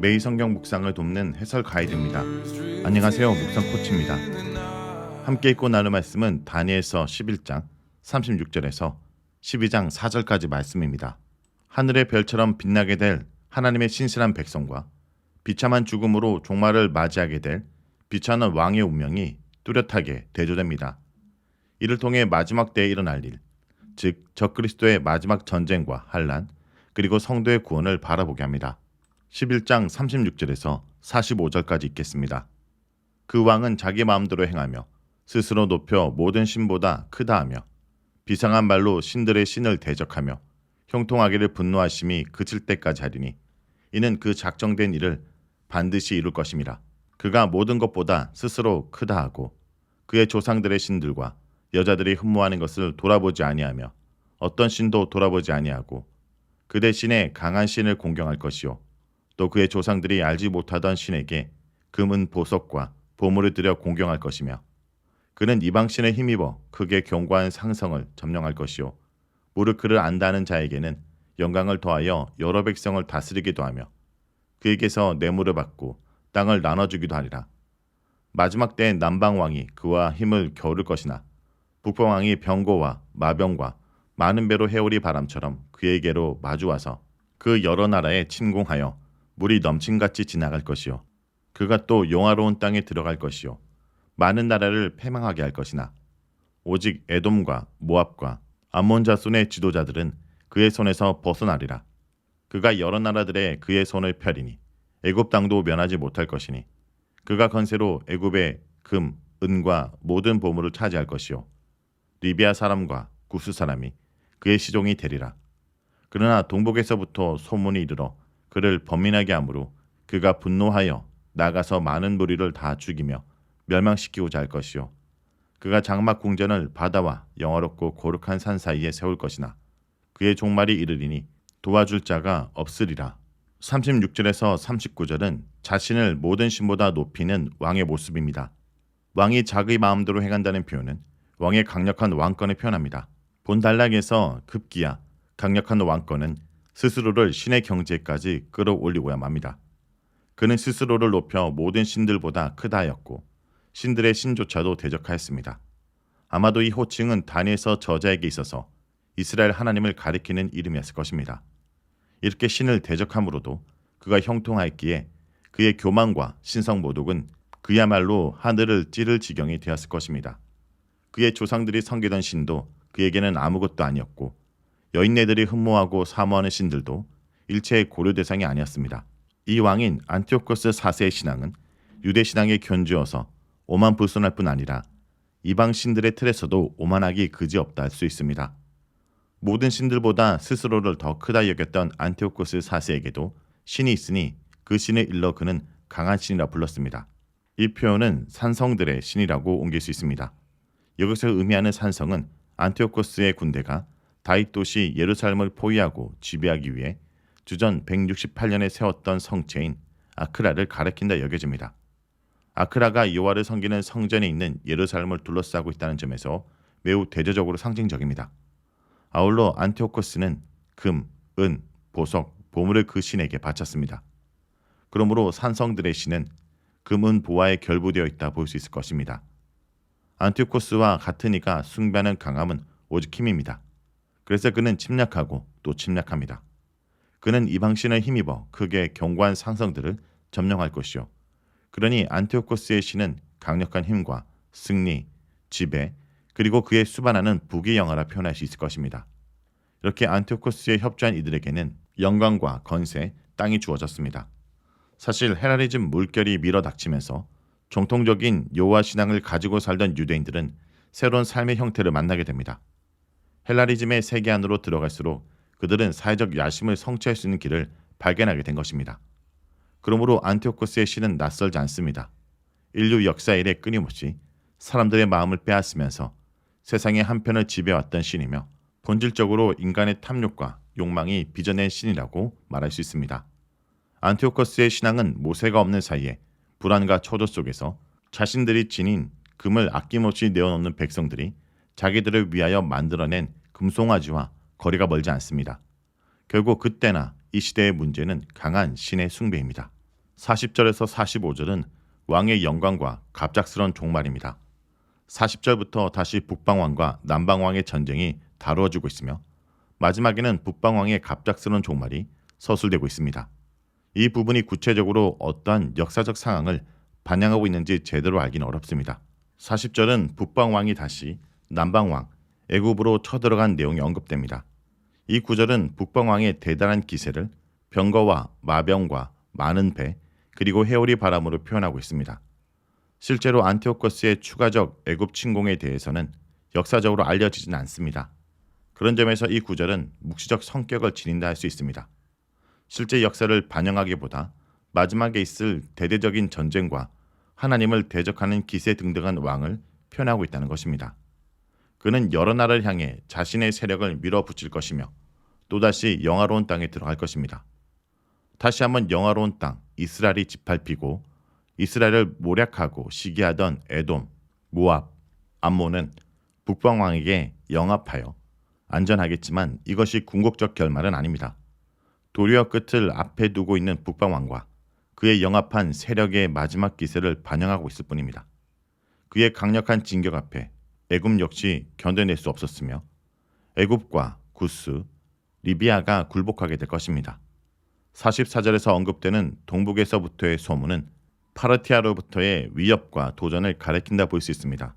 매일 성경 묵상을 돕는 해설 가이드입니다. 안녕하세요. 묵상 코치입니다. 함께 읽고 나눌 말씀은 다니엘서 11장 36절에서 12장 4절까지 말씀입니다. 하늘의 별처럼 빛나게 될 하나님의 신실한 백성과 비참한 죽음으로 종말을 맞이하게 될 비참한 왕의 운명이 뚜렷하게 대조됩니다. 이를 통해 마지막 때에 일어날 일, 즉 적그리스도의 마지막 전쟁과 환난, 그리고 성도의 구원을 바라보게 합니다. 11장 36절에서 45절까지 읽겠습니다. 그 왕은 자기 마음대로 행하며 스스로 높여 모든 신보다 크다 하며 비상한 말로 신들의 신을 대적하며 형통하기를 분노하심이 그칠 때까지 하리니 이는 그 작정된 일을 반드시 이룰 것임이라. 그가 모든 것보다 스스로 크다 하고 그의 조상들의 신들과 여자들이 흠모하는 것을 돌아보지 아니하며 어떤 신도 돌아보지 아니하고 그 대신에 강한 신을 공경할 것이요 또 그의 조상들이 알지 못하던 신에게 금은 보석과 보물을 들여 공경할 것이며 그는 이방신에 힘입어 크게 견고한 상성을 점령할 것이요 무릇 그를 안다는 자에게는 영광을 더하여 여러 백성을 다스리기도 하며 그에게서 뇌물을 받고 땅을 나눠주기도 하리라. 마지막 때에 남방왕이 그와 힘을 겨룰 것이나 북방왕이 병고와 마병과 많은 배로 해오리 바람처럼 그에게로 마주와서 그 여러 나라에 침공하여 물이 넘침같이 지나갈 것이요 그가 또 영화로운 땅에 들어갈 것이요 많은 나라를 패망하게 할 것이나 오직 에돔과 모압과 암몬 자손의 지도자들은 그의 손에서 벗어나리라. 그가 여러 나라들의 그의 손을 펴리니 애굽 땅도 면하지 못할 것이니 그가 건세로 애굽의 금, 은과 모든 보물을 차지할 것이요 리비아 사람과 구스 사람이 그의 시종이 되리라. 그러나 동북에서부터 소문이 이르러 그를 범민하게 하므로 그가 분노하여 나가서 많은 무리를 다 죽이며 멸망시키고자 할 것이요 그가 장막 궁전을 바다와 영화롭고 고룩한 산 사이에 세울 것이나 그의 종말이 이르리니 도와줄 자가 없으리라. 36절에서 39절은 자신을 모든 신보다 높이는 왕의 모습입니다. 왕이 자기 마음대로 행한다는 표현은 왕의 강력한 왕권을 표현합니다. 본 단락에서 급기야 강력한 왕권은 스스로를 신의 경지에까지 끌어올리고야 맙니다. 그는 스스로를 높여 모든 신들보다 크다 하였고 신들의 신조차도 대적하였습니다. 아마도 이 호칭은 다니엘서 저자에게 있어서 이스라엘 하나님을 가리키는 이름이었을 것입니다. 이렇게 신을 대적함으로도 그가 형통하였기에 그의 교만과 신성 모독은 그야말로 하늘을 찌를 지경이 되었을 것입니다. 그의 조상들이 섬기던 신도 그에게는 아무것도 아니었고 여인네들이 흠모하고 사모하는 신들도 일체의 고려 대상이 아니었습니다. 이 왕인 안티오코스 4세의 신앙은 유대 신앙에 견주어서 오만불손할 뿐 아니라 이방 신들의 틀에서도 오만하기 그지없다 할 수 있습니다. 모든 신들보다 스스로를 더 크다 여겼던 안티오코스 4세에게도 신이 있으니 그 신을 일러 그는 강한 신이라 불렀습니다. 이 표현은 산성들의 신이라고 옮길 수 있습니다. 여기서 의미하는 산성은 안티오코스의 군대가 다윗 도시 예루살렘을 포위하고 지배하기 위해 주전 168년에 세웠던 성체인 아크라를 가리킨다 여겨집니다. 아크라가 여호와를 섬기는 성전에 있는 예루살렘을 둘러싸고 있다는 점에서 매우 대조적으로 상징적입니다. 아울러 안티오코스는 금, 은, 보석, 보물을 그 신에게 바쳤습니다. 그러므로 산성들의 신은 금, 은, 보화에 결부되어 있다 볼 수 있을 것입니다. 안티오코스와 같은 이가 숭배하는 강함은 오직 힘입니다. 그래서 그는 침략하고 또 침략합니다. 그는 이방신을 힘입어 크게 견고한 상성들을 점령할 것이요 그러니 안티오코스의 신은 강력한 힘과 승리, 지배, 그리고 그의 수반하는 부귀 영화라 표현할 수 있을 것입니다. 이렇게 안티오코스에 협조한 이들에게는 영광과 건세, 땅이 주어졌습니다. 사실 헤라리즘 물결이 밀어닥치면서 정통적인 여호와 신앙을 가지고 살던 유대인들은 새로운 삶의 형태를 만나게 됩니다. 헬라리즘의 세계 안으로 들어갈수록 그들은 사회적 야심을 성취할 수 있는 길을 발견하게 된 것입니다. 그러므로 안티오코스의 신은 낯설지 않습니다. 인류 역사 이래 끊임없이 사람들의 마음을 빼앗으면서 세상의 한편을 지배해왔던 신이며 본질적으로 인간의 탐욕과 욕망이 빚어낸 신이라고 말할 수 있습니다. 안티오코스의 신앙은 모세가 없는 사이에 불안과 초조 속에서 자신들이 지닌 금을 아낌없이 내어놓는 백성들이 자기들을 위하여 만들어낸 금송아지와 거리가 멀지 않습니다. 결국 그때나 이 시대의 문제는 강한 신의 숭배입니다. 40절에서 45절은 왕의 영광과 갑작스런 종말입니다. 40절부터 다시 북방왕과 남방왕의 전쟁이 다루어지고 있으며 마지막에는 북방왕의 갑작스런 종말이 서술되고 있습니다. 이 부분이 구체적으로 어떠한 역사적 상황을 반영하고 있는지 제대로 알기는 어렵습니다. 40절은 북방왕이 다시 남방왕 애굽으로 쳐들어간 내용이 언급됩니다. 이 구절은 북방왕의 대단한 기세를 병거와 마병과 많은 배 그리고 해오리 바람으로 표현하고 있습니다. 실제로 안티오코스의 추가적 애굽 침공에 대해서는 역사적으로 알려지진 않습니다. 그런 점에서 이 구절은 묵시적 성격을 지닌다 할 수 있습니다. 실제 역사를 반영하기보다 마지막에 있을 대대적인 전쟁과 하나님을 대적하는 기세 등등한 왕을 표현하고 있다는 것입니다. 그는 여러 나라를 향해 자신의 세력을 밀어붙일 것이며 또다시 영화로운 땅에 들어갈 것입니다. 다시 한번 영화로운 땅 이스라엘이 짓밟히고 이스라엘을 모략하고 시기하던 에돔, 모압, 암몬은 북방왕에게 영합하여 안전하겠지만 이것이 궁극적 결말은 아닙니다. 도리어 끝을 앞에 두고 있는 북방왕과 그의 영합한 세력의 마지막 기세를 반영하고 있을 뿐입니다. 그의 강력한 진격 앞에 애굽 역시 견뎌낼 수 없었으며 애굽과 구스, 리비아가 굴복하게 될 것입니다. 44절에서 언급되는 동북에서부터의 소문은 파르티아로부터의 위협과 도전을 가리킨다 볼 수 있습니다.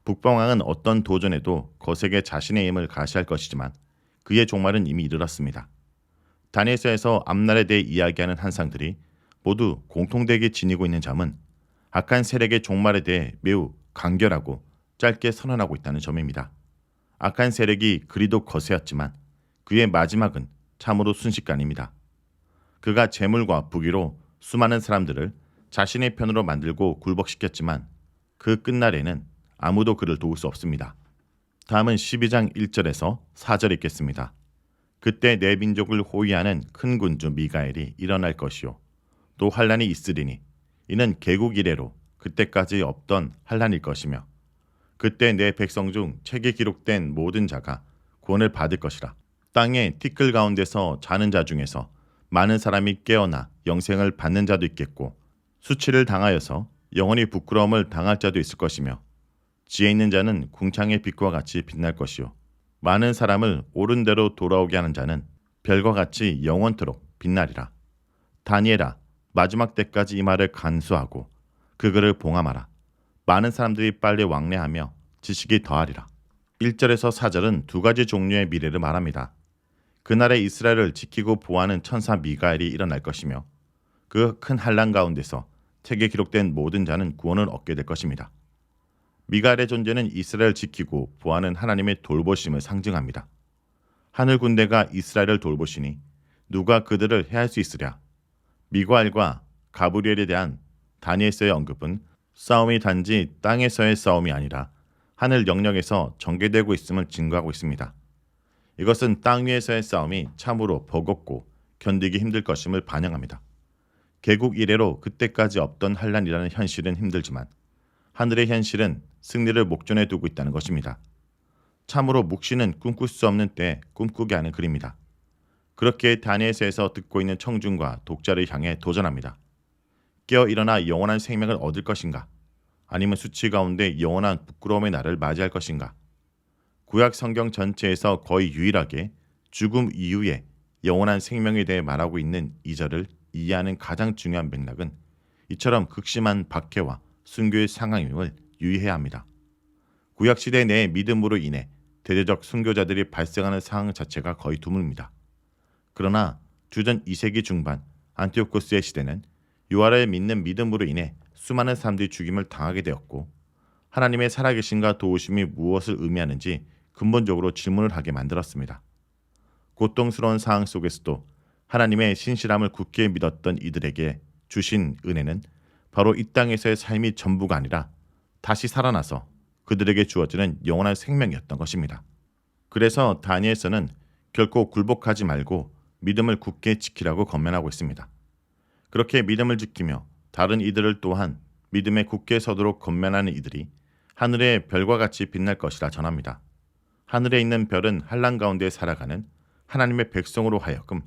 북방왕은 어떤 도전에도 거세게 자신의 힘을 가시할 것이지만 그의 종말은 이미 이르렀습니다. 다니엘서에서 앞날에 대해 이야기하는 한상들이 모두 공통되게 지니고 있는 점은 악한 세력의 종말에 대해 매우 간결하고 짧게 선언하고 있다는 점입니다. 악한 세력이 그리도 거세였지만 그의 마지막은 참으로 순식간입니다. 그가 재물과 부귀로 수많은 사람들을 자신의 편으로 만들고 굴복시켰지만 그 끝날에는 아무도 그를 도울 수 없습니다. 다음은 12장 1절에서 4절 읽겠습니다. 그때 내 민족을 호위하는 큰 군주 미가엘이 일어날 것이요 또 환란이 있으리니 이는 개국 이래로 그때까지 없던 환란일 것이며 그때 내 백성 중 책에 기록된 모든 자가 구원을 받을 것이라. 땅의 티끌 가운데서 자는 자 중에서 많은 사람이 깨어나 영생을 받는 자도 있겠고 수치를 당하여서 영원히 부끄러움을 당할 자도 있을 것이며 지혜 있는 자는 궁창의 빛과 같이 빛날 것이요 많은 사람을 옳은 대로 돌아오게 하는 자는 별과 같이 영원토록 빛나리라. 다니엘아, 마지막 때까지 이 말을 간수하고 그거를 봉함하라. 많은 사람들이 빨리 왕래하며 지식이 더하리라. 1절에서 4절은 두 가지 종류의 미래를 말합니다. 그날에 이스라엘을 지키고 보호하는 천사 미가엘이 일어날 것이며 그 큰 환란 가운데서 책에 기록된 모든 자는 구원을 얻게 될 것입니다. 미가엘의 존재는 이스라엘을 지키고 보호하는 하나님의 돌보심을 상징합니다. 하늘 군대가 이스라엘을 돌보시니 누가 그들을 해할 수 있으랴. 미가엘과 가브리엘에 대한 다니엘서의 언급은 싸움이 단지 땅에서의 싸움이 아니라 하늘 영역에서 전개되고 있음을 증거하고 있습니다. 이것은 땅 위에서의 싸움이 참으로 버겁고 견디기 힘들 것임을 반영합니다. 개국 이래로 그때까지 없던 환란이라는 현실은 힘들지만 하늘의 현실은 승리를 목전에 두고 있다는 것입니다. 참으로 묵시는 꿈꿀 수 없는 때에 꿈꾸게 하는 글입니다. 그렇게 다니엘서에서 듣고 있는 청중과 독자를 향해 도전합니다. 깨어 일어나 영원한 생명을 얻을 것인가? 아니면 수치 가운데 영원한 부끄러움의 날을 맞이할 것인가? 구약 성경 전체에서 거의 유일하게 죽음 이후에 영원한 생명에 대해 말하고 있는 이 절을 이해하는 가장 중요한 맥락은 이처럼 극심한 박해와 순교의 상황임을 유의해야 합니다. 구약시대 내의 믿음으로 인해 대대적 순교자들이 발생하는 상황 자체가 거의 드뭅니다. 그러나 주전 2세기 중반 안티오코스의 시대는 유아를 믿는 믿음으로 인해 수많은 사람들이 죽임을 당하게 되었고 하나님의 살아계심과 도우심이 무엇을 의미하는지 근본적으로 질문을 하게 만들었습니다. 고통스러운 상황 속에서도 하나님의 신실함을 굳게 믿었던 이들에게 주신 은혜는 바로 이 땅에서의 삶이 전부가 아니라 다시 살아나서 그들에게 주어지는 영원한 생명이었던 것입니다. 그래서 다니엘서는 결코 굴복하지 말고 믿음을 굳게 지키라고 권면하고 있습니다. 그렇게 믿음을 지키며 다른 이들을 또한 믿음에 굳게 서도록 권면하는 이들이 하늘의 별과 같이 빛날 것이라 전합니다. 하늘에 있는 별은 환란 가운데 살아가는 하나님의 백성으로 하여금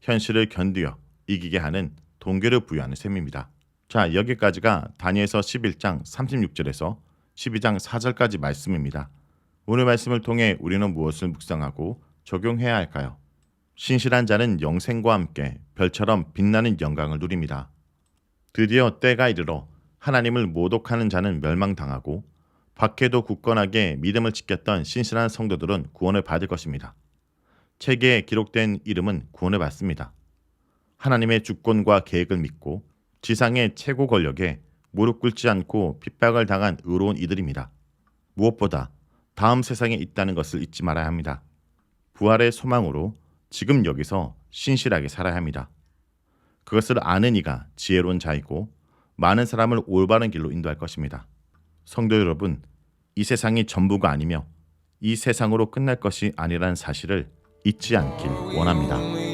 현실을 견디어 이기게 하는 동기를 부여하는 셈입니다. 자, 여기까지가 다니엘서 11장 36절에서 12장 4절까지 말씀입니다. 오늘 말씀을 통해 우리는 무엇을 묵상하고 적용해야 할까요? 신실한 자는 영생과 함께 별처럼 빛나는 영광을 누립니다. 드디어 때가 이르러 하나님을 모독하는 자는 멸망당하고 박해도 굳건하게 믿음을 지켰던 신실한 성도들은 구원을 받을 것입니다. 책에 기록된 이름은 구원을 받습니다. 하나님의 주권과 계획을 믿고 지상의 최고 권력에 무릎 꿇지 않고 핍박을 당한 의로운 이들입니다. 무엇보다 다음 세상에 있다는 것을 잊지 말아야 합니다. 부활의 소망으로 지금 여기서 신실하게 살아야 합니다. 그것을 아는 이가 지혜로운 자이고 많은 사람을 올바른 길로 인도할 것입니다. 성도 여러분, 이 세상이 전부가 아니며 이 세상으로 끝날 것이 아니라는 사실을 잊지 않길 원합니다.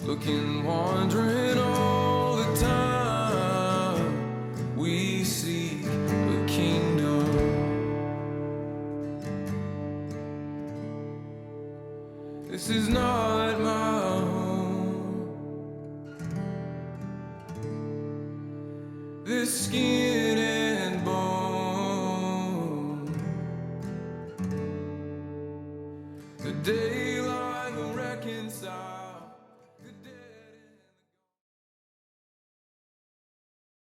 Looking, wandering all the time, we seek the kingdom. This is not my home. This skin and bone. The day